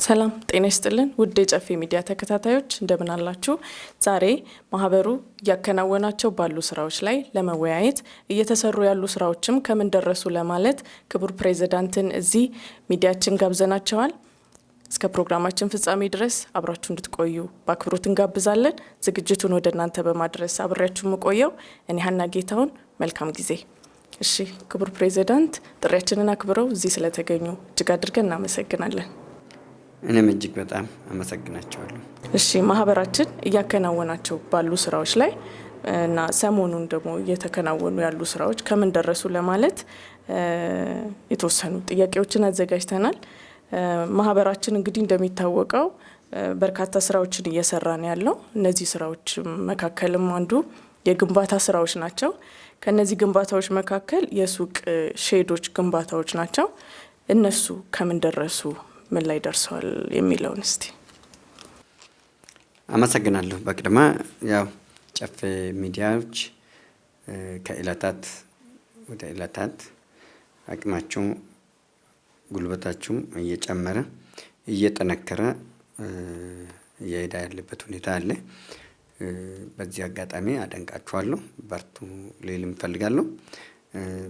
ሰላም ጤና ይስጥልን ውድ የጨፌ ሚዲያ ተከታታዮች እንደምን አላችሁ? ዛሬ ማህበሩ ያከናወናቸው ባሉ ስራዎች ላይ ለመወያየት እየተሰሩ ያሉ ስራዎችም ከምን ደረሱ ለማለት ክቡር ፕሬዝዳንትን እዚህ ሚዲያችን ጋብዘናቸዋል። እስከ ፕሮግራማችን ፍጻሜ ድረስ አብራችሁ እንድትቆዩ በአክብሮት እንጋብዛለን። ዝግጅቱን ወደ እናንተ በማድረስ አብሬያችሁ መቆየው እኔ ሀና ጌታውን። መልካም ጊዜ። እሺ ክቡር ፕሬዝዳንት ጥሪያችንን አክብረው እዚህ ስለተገኙ እጅግ አድርገን እናመሰግናለን። እኔም እጅግ በጣም አመሰግናቸዋለሁ። እሺ ማህበራችን እያከናወናቸው ባሉ ስራዎች ላይ እና ሰሞኑን ደግሞ እየተከናወኑ ያሉ ስራዎች ከምን ደረሱ ለማለት የተወሰኑ ጥያቄዎችን አዘጋጅተናል። ማህበራችን እንግዲህ እንደሚታወቀው በርካታ ስራዎችን እየሰራ ነው ያለው። እነዚህ ስራዎች መካከልም አንዱ የግንባታ ስራዎች ናቸው። ከነዚህ ግንባታዎች መካከል የሱቅ ሼዶች ግንባታዎች ናቸው። እነሱ ከምን ደረሱ ምን ላይ ደርሰዋል የሚለውን እስቲ። አመሰግናለሁ። በቅድማ ያው ጨፌ ሚዲያዎች ከእለታት ወደ እለታት አቅማቸው ጉልበታቸው እየጨመረ እየጠነከረ እየሄደ ያለበት ሁኔታ አለ። በዚህ አጋጣሚ አደንቃችኋለሁ። በርቱ ልልም እፈልጋለሁ።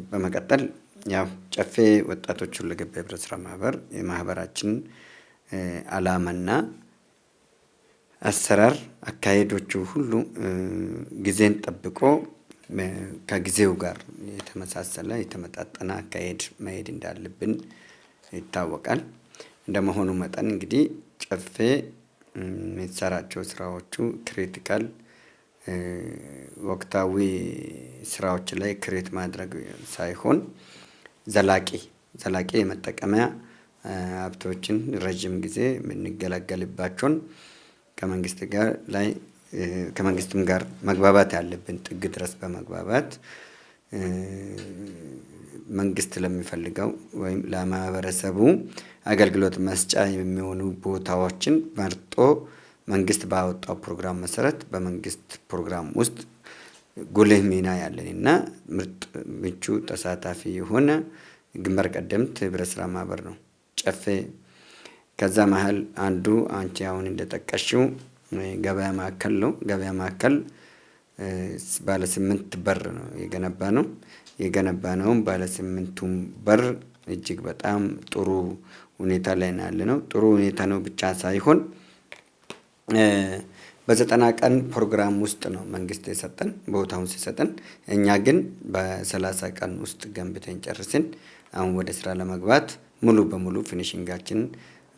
በመቀጠል ያው ጨፌ ወጣቶች ሁለገብ ህብረት ስራ ማህበር የማህበራችን አላማና አሰራር አካሄዶቹ ሁሉ ጊዜን ጠብቆ ከጊዜው ጋር የተመሳሰለ የተመጣጠነ አካሄድ መሄድ እንዳለብን ይታወቃል። እንደመሆኑ መጠን እንግዲህ ጨፌ የሚሰራቸው ስራዎቹ ክሪቲካል ወቅታዊ ስራዎች ላይ ክሬት ማድረግ ሳይሆን ዘላቂ የመጠቀሚያ ሀብቶችን ረጅም ጊዜ የምንገለገልባቸውን ከመንግስትም ጋር መግባባት ያለብን ጥግ ድረስ በመግባባት መንግስት ለሚፈልገው ወይም ለማህበረሰቡ አገልግሎት መስጫ የሚሆኑ ቦታዎችን መርጦ መንግስት ባወጣው ፕሮግራም መሰረት በመንግስት ፕሮግራም ውስጥ ጉልህ ሚና ያለንና ምቹ ተሳታፊ የሆነ ግንባር ቀደምት ህብረት ስራ ማህበር ነው ጨፌ። ከዛ መሃል አንዱ አንቺ አሁን እንደጠቀሽው ገበያ ማዕከል ነው። ገበያ ማዕከል ባለ 8 በር ነው የገነባነው። ባለ 8ቱም በር እጅግ በጣም ጥሩ ሁኔታ ላይ ነው። ጥሩ ሁኔታ ነው ብቻ ሳይሆን በ90 ቀን ፕሮግራም ውስጥ ነው መንግስት የሰጠን ቦታውን ሲሰጠን፣ እኛ ግን በ30 ቀን ውስጥ ገንብተን ጨርሰን አሁን ወደ ስራ ለመግባት ሙሉ በሙሉ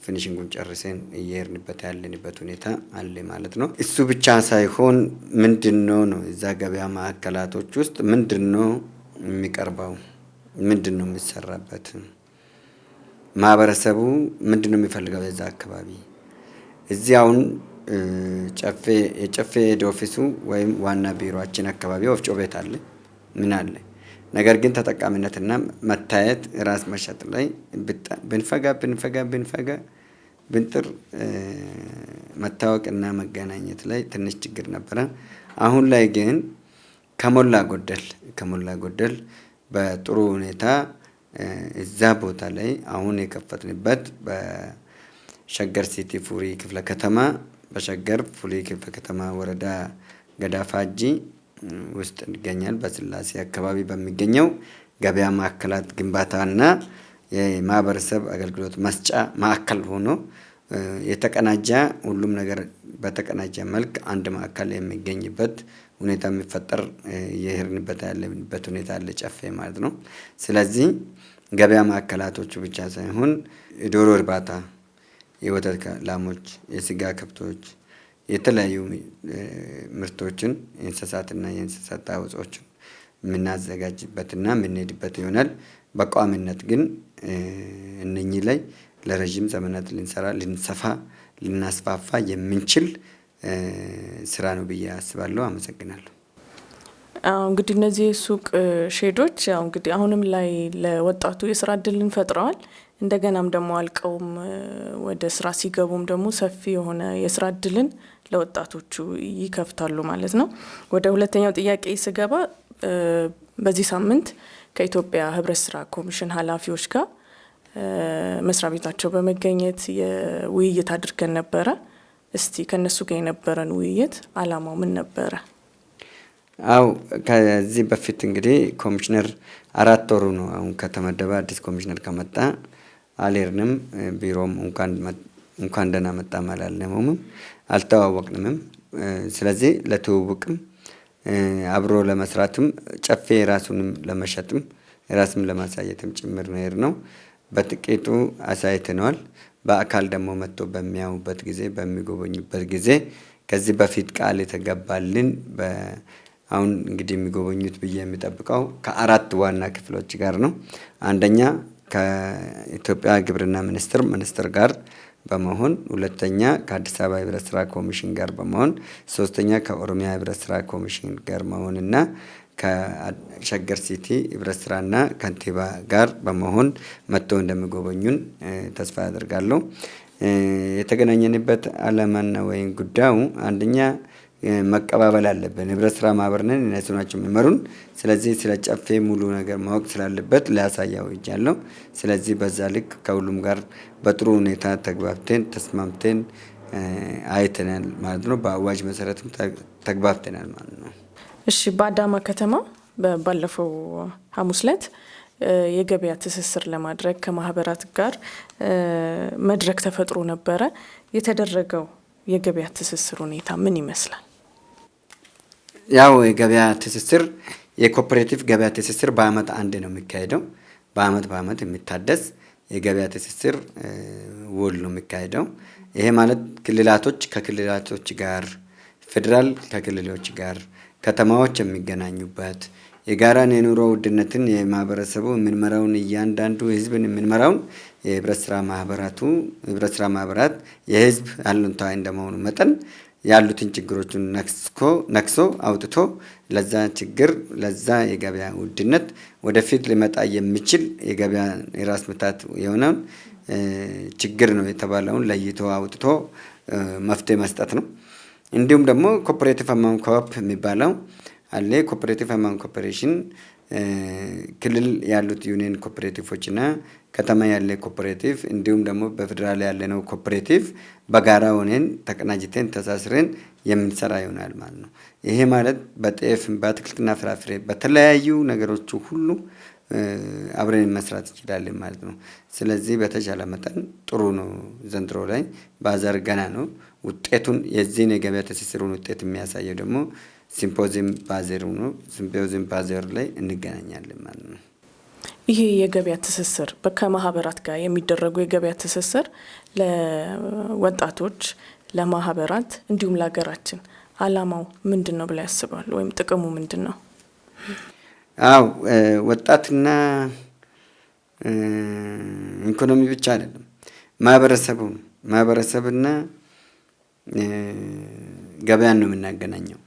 ፊኒሺንጉን ጨርሰን እየሄድንበት ያለንበት ሁኔታ አለ ማለት ነው። እሱ ብቻ ሳይሆን ምንድነው እዛ ገበያ ማዕከላቶች ውስጥ ምንድነው የሚቀርበው፣ ምንድነው የሚሰራበት፣ ማህበረሰቡ ምንድነው የሚፈልገው የዛ አካባቢ። እዚያውን የጨፌ ሄድ ኦፊሱ ወይም ዋና ቢሮአችን አካባቢ ወፍጮ ቤት አለ ምን አለ። ነገር ግን ተጠቃሚነትና መታየት ራስ መሸጥ ላይ ብንጥር መታወቅና መገናኘት ላይ ትንሽ ችግር ነበረ። አሁን ላይ ግን ከሞላ ጎደል በጥሩ ሁኔታ እዛ ቦታ ላይ አሁን የከፈትንበት በሸገር ሲቲ ፉሪ ክፍለ ከተማ በሸገር ፉሪ ክፍለ ከተማ ወረዳ ገዳፋጂ ውስጥ ይገኛል። በስላሴ አካባቢ በሚገኘው ገበያ ማዕከላት ግንባታና የማህበረሰብ አገልግሎት መስጫ ማዕከል ሆኖ የተቀናጀ ሁሉም ነገር በተቀናጀ መልክ አንድ ማዕከል የሚገኝበት ሁኔታ የሚፈጠር የሄድንበት ያለበት ሁኔታ አለ ጨፌ ማለት ነው። ስለዚህ ገበያ ማዕከላቶቹ ብቻ ሳይሆን የዶሮ እርባታ፣ የወተት ላሞች፣ የስጋ ከብቶች፣ የተለያዩ ምርቶችን የእንስሳትና የእንስሳት ተዋጽኦችን የምናዘጋጅበትና የምንሄድበት ይሆናል። በቋሚነት ግን እነኚህ ላይ ለረጅም ዘመናት ልናስፋፋ የምንችል ስራ ነው ብዬ አስባለሁ። አመሰግናለሁ። እንግዲህ እነዚህ ሱቅ ሼዶች እንግዲህ አሁንም ላይ ለወጣቱ የስራ እድልን ፈጥረዋል። እንደገናም ደግሞ አልቀውም ወደ ስራ ሲገቡም ደግሞ ሰፊ የሆነ የስራ እድልን ለወጣቶቹ ይከፍታሉ ማለት ነው። ወደ ሁለተኛው ጥያቄ ስገባ በዚህ ሳምንት ከኢትዮጵያ ህብረት ስራ ኮሚሽን ኃላፊዎች ጋር መስሪያ ቤታቸው በመገኘት የውይይት አድርገን ነበረ። እስቲ ከነሱ ጋር የነበረን ውይይት አላማው ምን ነበረ? አው ከዚህ በፊት እንግዲህ ኮሚሽነር 4 ወሩ ነው አሁን ከተመደበ አዲስ ኮሚሽነር ከመጣ አልሄድንም። ቢሮም እንኳን ደህና መጣ አላለንም፣ አልተዋወቅንም። ስለዚህ ለትውውቅም አብሮ ለመስራትም ጨፌ ራሱንም ለመሸጥም ራስም ለማሳየትም ጭምር ነው። በጥቂቱ አሳይተናል። በአካል ደግሞ መጥቶ በሚያዩበት ጊዜ በሚጎበኙበት ጊዜ ከዚህ በፊት ቃል የተገባልን አሁን እንግዲህ የሚጎበኙት ብዬ የሚጠብቀው ከ4 ዋና ክፍሎች ጋር ነው። አንደኛ ከኢትዮጵያ ግብርና ሚኒስቴር ጋር በመሆን፣ ሁለተኛ ከአዲስ አበባ ህብረት ስራ ኮሚሽን ጋር በመሆን፣ ሶስተኛ ከኦሮሚያ ህብረት ስራ ኮሚሽን ጋር በመሆንና ከሸገር ሲቲ ህብረት ስራና ከንቲባ ጋር በመሆን መጥተው እንደሚጎበኙን ተስፋ አደርጋለሁ። የተገናኘንበት ዓላማና ወይም ጉዳዩ አንደኛ መቀባበል አለብን። ህብረት ስራ ማህበር ነን፣ እነሱ ናቸው የሚመሩን። ስለዚህ ስለ ጨፌ ሙሉ ነገር ማወቅ ስላለበት ላሳያው ይቻላል። ስለዚህ በዛ ልክ ከሁሉም ጋር በጥሩ ሁኔታ ተግባብተን ተስማምተን አይተናል ማለት ነው። በአዋጅ መሰረትም ተግባብተናል ማለት ነው። እሺ፣ በአዳማ ከተማ ባለፈው ሐሙስ ዕለት የገበያ ትስስር ለማድረግ ከማህበራት ጋር መድረክ ተፈጥሮ ነበረ። የተደረገው የገበያ ትስስር ሁኔታ ምን ይመስላል? ያው የገበያ ትስስር የኮኦፐሬቲቭ ገበያ ትስስር በአመት አንድ ነው የሚካሄደው። በአመት የሚታደስ የገበያ ትስስር ውል ነው የሚካሄደው። ይሄ ማለት ክልላቶች ከክልላቶች ጋር፣ ፌደራል ከክልሎች ጋር፣ ከተማዎች የሚገናኙበት የጋራ የኑሮ ውድነትን የማህበረሰቡ የምንመራውን እያንዳንዱ ህዝብን የምንመራውን የህብረት ስራ ማህበራት የህዝብ አለኝታ እንደመሆኑ መጠን ያሉትን ችግሮችን ነክሶ አውጥቶ ለዛ ችግር ለዛ የገበያ ውድነት ወደፊት ሊመጣ የሚችል የገበያ የራስ ምታት የሆነውን ችግር ነው የተባለውን ለይቶ አውጥቶ መፍትሄ መስጠት ነው። እንዲሁም ደግሞ ኮኦፐሬቲቭ አማውንት ኮኦፕ የሚባለው አለ። ኮኦፐሬቲቭ አማውንት ኮኦፐሬሽን ክልል ያሉት ዩኒየን ኮኦፐሬቲቮችና ከተማ ያለ ኮኦፐሬቲቭ እንዲሁም ደግሞ በፌደራል ያለነው ኮኦፐሬቲቭ በጋራ ሆነን ተቀናጅተን ተሳስረን የምንሰራ ይሆናል ማለት ነው። ይሄ ማለት በጤፍ በአትክልትና ፍራፍሬ በተለያዩ ነገሮች ሁሉ አብረን መስራት እንችላለን ማለት ነው። ስለዚህ በተቻለ መጠን ጥሩ ነው። ዘንድሮ ላይ ባዛር ገና ነው። ውጤቱን የዚህን የገበያ ትስስሩን ውጤት የሚያሳየው ደግሞ ሲምፖዚየም ባዛር ነው። ሲምፖዚየም ባዛር ላይ እንገናኛለን ማለት ነው። ይሄ የገበያ ትስስር ከማህበራት ጋር የሚደረጉ የገበያ ትስስር ለወጣቶች፣ ለማህበራት እንዲሁም ለሀገራችን አላማው ምንድን ነው ብለው ያስባሉ? ወይም ጥቅሙ ምንድን ነው? አው ወጣትና ኢኮኖሚ ብቻ አይደለም፣ ማህበረሰብና ገበያን ነው የምናገናኘው።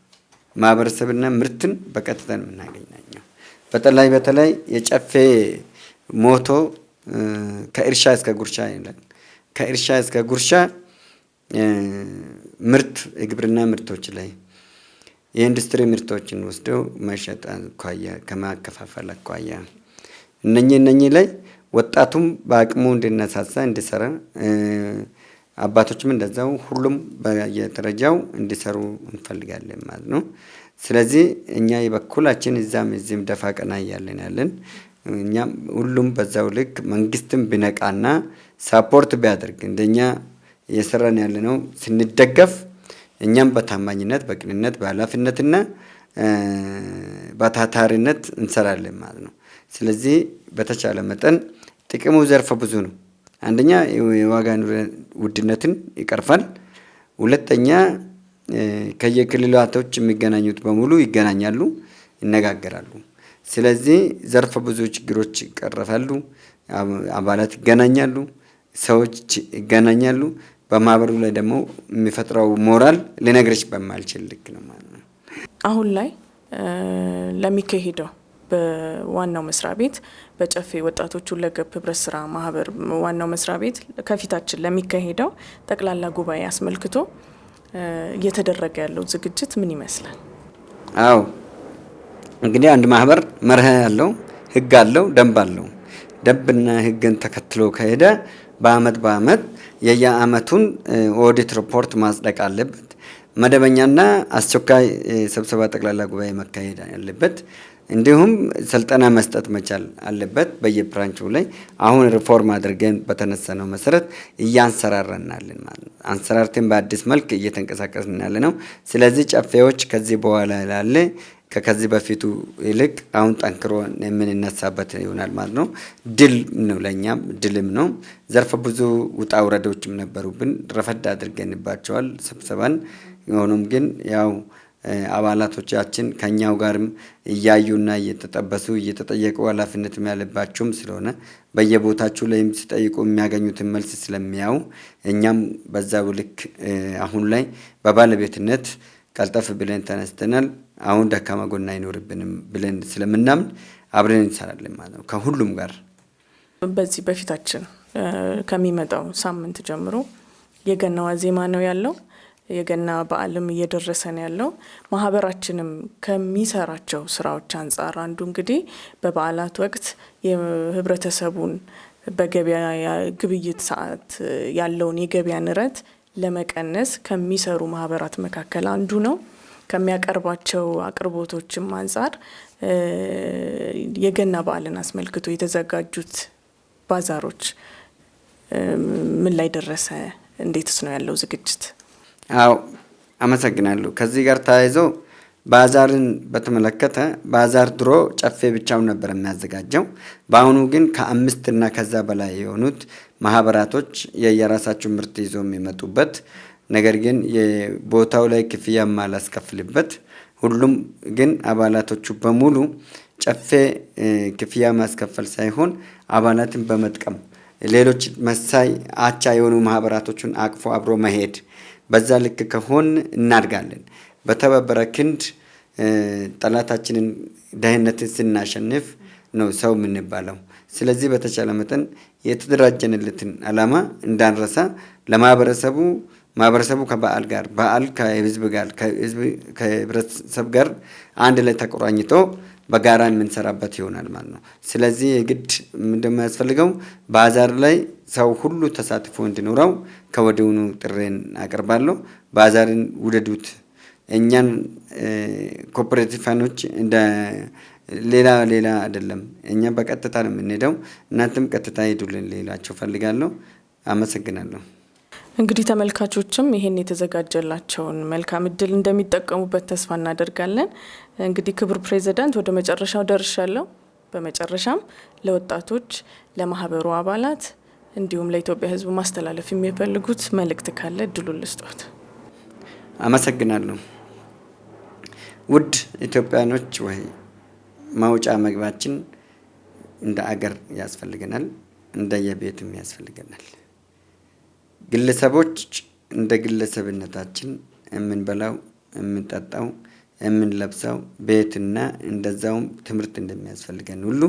ማህበረሰብና ምርትን በቀጥታ ነው የምናገናኘው። በተለይ የጨፌ ሞቶ ከእርሻ እስከ ጉርሻ ይላል። ከእርሻ እስከ ጉርሻ ምርት የግብርና ምርቶች ላይ የኢንዱስትሪ ምርቶችን ወስደው መሸጥ አኳያ ከማከፋፈል አኳያ እነኚህ ላይ ወጣቱም በአቅሙ እንዲነሳሳ እንዲሰራ፣ አባቶችም እንደዛው ሁሉም በየደረጃው እንዲሰሩ እንፈልጋለን ማለት ነው። ስለዚህ እኛ የበኩላችን እዚህም ደፋ ቀና ያለን እኛም ሁሉም በዛው ልክ መንግስትም ቢነቃና ሳፖርት ቢያደርግ እንደኛ እየሰራን ያለነው ስንደገፍ እኛም በታማኝነት በቅንነት በኃላፊነትና በታታሪነት እንሰራለን ማለት ነው። ስለዚህ በተቻለ መጠን ጥቅሙ ዘርፈ ብዙ ነው። አንደኛ የዋጋ ውድነትን ይቀርፋል። ሁለተኛ ከየክልላቶች የሚገናኙት በሙሉ ይገናኛሉ፣ ይነጋገራሉ። ስለዚህ ዘርፈ ብዙ ችግሮች ይቀርፋሉ። አባላት ይገናኛሉ፣ ሰዎች ይገናኛሉ። በማህበሩ ላይ ደግሞ የሚፈጥረው ሞራል ሊነግርሽ በማልችል ልክ ነው ማለት ነው። አሁን ላይ ለሚካሄደው በዋናው መስሪያ ቤት በጨፌ ወጣቶች ሁለገብ ህብረት ስራ ማህበር ዋናው መስሪያ ቤት ከፊታችን ለሚካሄደው ጠቅላላ ጉባኤ አስመልክቶ እየተደረገ ያለው ዝግጅት ምን ይመስላል? አዎ እንግዲህ አንድ ማህበር መርህ ያለው ህግ አለው፣ ደንብ አለው። ደንብና ሕግን ተከትሎ ከሄደ በአመት የየአመቱን ኦዲት ሪፖርት ማጽደቅ አለበት። መደበኛና አስቸኳይ ስብሰባ ጠቅላላ ጉባኤ መካሄድ አለበት። እንዲሁም ስልጠና መስጠት መቻል አለበት በየብራንቹ ላይ። አሁን ሪፎርም አድርገን በተነሰነው መሰረት እያንሰራራናለን ማለት ነው። አንሰራርተን በአዲስ መልክ እየተንቀሳቀስን ያለ ነው። ስለዚህ ጨፌዎች ከዚህ በኋላ ላለ ከዚህ በፊቱ ይልቅ አሁን ጠንክሮ የምንነሳበት ይሆናል ማለት ነው። ድል ነው፣ ለኛም ድልም ነው። ዘርፈ ብዙ ውጣ ውረዶችም ነበሩብን፣ ረፈድ አድርገንባቸዋል ስብሰባን። ሆኖም ግን ያው አባላቶቻችን ከኛው ጋርም እያዩና እየተጠበሱ እየተጠየቁ ኃላፊነትም ያለባቸውም ስለሆነ በየቦታችሁ ላይም ሲጠይቁ የሚያገኙትን መልስ ስለሚያዩ እኛም በዛው ልክ አሁን ላይ በባለቤትነት ቀልጠፍ ብለን ተነስተናል። አሁን ደካማ ጎን አይኖርብንም ብለን ስለምናምን አብረን እንሰራለን ማለት ነው ከሁሉም ጋር። በዚህ በፊታችን ከሚመጣው ሳምንት ጀምሮ የገና ዋዜማ ነው ያለው። የገና በዓልም እየደረሰ ነው ያለው። ማህበራችንም ከሚሰራቸው ስራዎች አንጻር አንዱ እንግዲህ በበዓላት ወቅት የህብረተሰቡን በገበያ ግብይት ሰዓት ያለውን የገበያ ንረት ለመቀነስ ከሚሰሩ ማህበራት መካከል አንዱ ነው። ከሚያቀርባቸው አቅርቦቶችም አንጻር የገና በዓልን አስመልክቶ የተዘጋጁት ባዛሮች ምን ላይ ደረሰ? እንዴትስ ነው ያለው ዝግጅት? አዎ አመሰግናለሁ። ከዚህ ጋር ተያይዞ ባዛርን በተመለከተ ባዛር ድሮ ጨፌ ብቻውን ነበር የሚያዘጋጀው። በአሁኑ ግን ከ5 እና ከዛ በላይ የሆኑት ማህበራቶች የየራሳቸው ምርት ይዞ የሚመጡበት፣ ነገር ግን የቦታው ላይ ክፍያ ማላስከፍልበት፣ ሁሉም ግን አባላቶቹ በሙሉ ጨፌ ክፍያ ማስከፈል ሳይሆን አባላትን በመጥቀም ሌሎች መሳይ አቻ የሆኑ ማህበራቶችን አቅፎ አብሮ መሄድ፣ በዛ ልክ ከሆን እናድጋለን። በተባበረ ክንድ ጠላታችንን ድህነትን ስናሸንፍ ነው ሰው የምንባለው። ስለዚህ በተቻለ መጠን የተደራጀንለትን ዓላማ እንዳንረሳ ማህበረሰቡ ከበዓል ጋር በዓል ከህዝብ ጋር ከህብረተሰብ ጋር አንድ ላይ ተቆራኝቶ በጋራ የምንሰራበት ይሆናል ማለት ነው። ስለዚህ የግድ እንደማያስፈልገው ባዛር ላይ ሰው ሁሉ ተሳትፎ እንዲኖረው ከወዲሁኑ ጥሬን አቀርባለሁ። ባዛርን ውደዱት። እኛን ኮኦፐሬቲቭኖች እንደ ሌላ አይደለም። እኛ በቀጥታ ነው የምንሄደው። እናንተም ቀጥታ ሄዱልን ሌላቸው ፈልጋለሁ። አመሰግናለሁ። እንግዲህ ተመልካቾችም ይሄን የተዘጋጀላቸውን መልካም እድል እንደሚጠቀሙበት ተስፋ እናደርጋለን። እንግዲህ ክቡር ፕሬዚዳንት ወደ መጨረሻው ደርሻለሁ። በመጨረሻም ለወጣቶች፣ ለማህበሩ አባላት እንዲሁም ለኢትዮጵያ ሕዝብ ማስተላለፍ የሚፈልጉት መልእክት ካለ እድሉን ልስጦት። አመሰግናለሁ። ውድ ኢትዮጵያኖች፣ ወይ ማውጫ መግባችን እንደ አገር ያስፈልገናል፣ እንደ የቤትም ያስፈልገናል። ግለሰቦች እንደ ግለሰብነታችን የምንበላው፣ የምንጠጣው፣ የምንለብሰው ቤትና እንደዛውም ትምህርት እንደሚያስፈልገን ሁሉ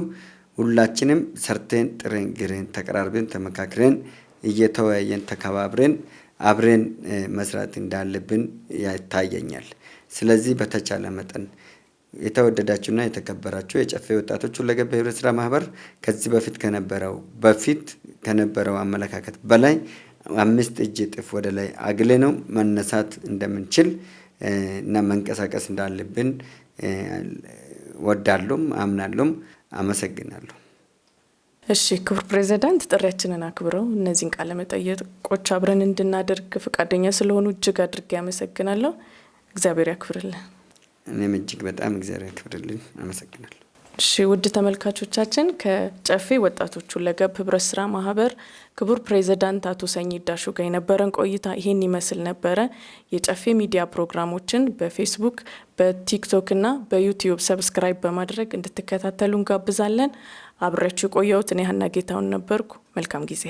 ሁላችንም ሰርተን ጥረን ግረን ተቀራርበን ተመካክረን እየተወያየን ተከባብረን አብረን መስራት እንዳለብን ያታየኛል። ስለዚህ በተቻለ መጠን የተወደዳችሁና የተከበራችሁ የጨፌ ወጣቶች ሁለገብ ህብረት ስራ ማህበር ከዚህ በፊት ከነበረው አመለካከት በላይ 5 እጅ እጥፍ ወደ ላይ አግለ ነው መነሳት እንደምንችል እና መንቀሳቀስ እንዳለብን ወዳለሁም አምናለሁም። አመሰግናለሁ። እሺ ክቡር ፕሬዚዳንት፣ ጥሪያችንን አክብረው እነዚህን ቃለ መጠይቆች አብረን እንድናደርግ ፈቃደኛ ስለሆኑ እጅግ አድርጌ አመሰግናለሁ። እግዚአብሔር ያክብርልን። እኔም እጅግ በጣም እግዚአብሔር ያክብርልን። አመሰግናለሁ። እሺ ውድ ተመልካቾቻችን ከጨፌ ወጣቶች ሁለገብ ህብረት ስራ ማህበር ክቡር ፕሬዚዳንት አቶ ሰኚ ዳሹ ጋር የነበረን ቆይታ ይሄን ይመስል ነበረ። የጨፌ ሚዲያ ፕሮግራሞችን በፌስቡክ፣ በቲክቶክ እና በዩቲዩብ ሰብስክራይብ በማድረግ እንድትከታተሉ እንጋብዛለን። አብሬያችሁ የቆየሁት እኔ ሀና ጌታውን ነበርኩ። መልካም ጊዜ።